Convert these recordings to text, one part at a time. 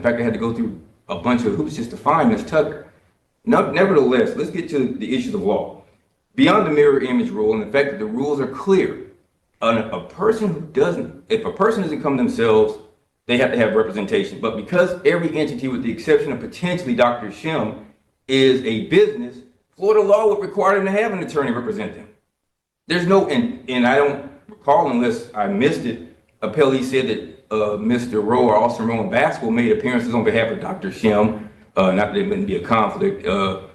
In fact, I had to go through a bunch of hoops just to find Ms. Tucker. Nevertheless, let's get to the issues of law. Beyond the mirror image rule and the fact that the rules are clear, if a person doesn't come themselves, they have to have representation. But because every entity, with the exception of potentially Dr. Shim, is a business, Florida law would require them to have an attorney represent them. There's no, and I don't recall, unless I missed it, appellee said that Mr. Rowe or Austin Rowe in basketball made appearances on behalf of Dr. Shim, not that there wouldn't be a conflict, the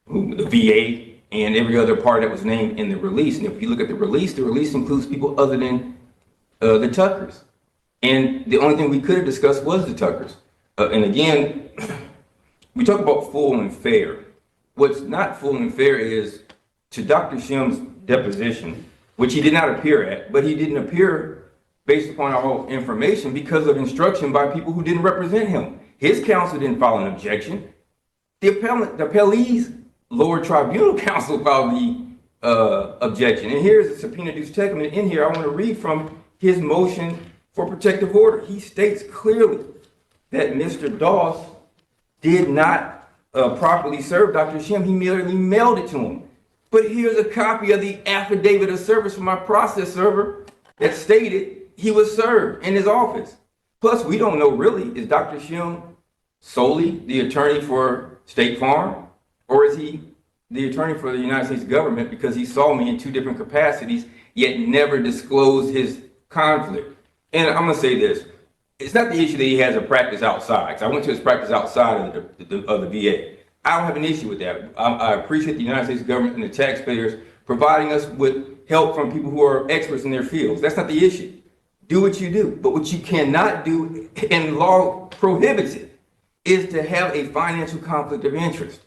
VA, and every other party that was named in the release. And if you look at the release includes people other than the Tuckers. And the only thing we could have discussed was the Tuckers. And again, we talk about full and fair. What's not full and fair is to Dr. Shim's deposition, which he did not appear at, but he didn't appear based upon our information because of instruction by people who didn't represent him. His counsel didn't file an objection. The appellee's lower tribunal counsel filed the objection. And here's the subpoena dues testament. In here, I want to read from his motion for protective order. He states clearly that Mr. Doss did not properly serve Dr. Shim. He merely mailed it to him. But here's a copy of the affidavit of service from my process server that stated he was served in his office. Plus, we don't know really, is Dr. Shim solely the attorney for State Farm? Or is he the attorney for the United States government because he saw me in two different capacities, yet never disclosed his conflict? And I'm going to say this. It's not the issue that he has a practice outside. 'Cause I went to his practice outside of the VA. I don't have an issue with that. I appreciate the United States government and the taxpayers providing us with help from people who are experts in their fields. That's not the issue. Do what you do. But what you cannot do, and law prohibits it, is to have a financial conflict of interest.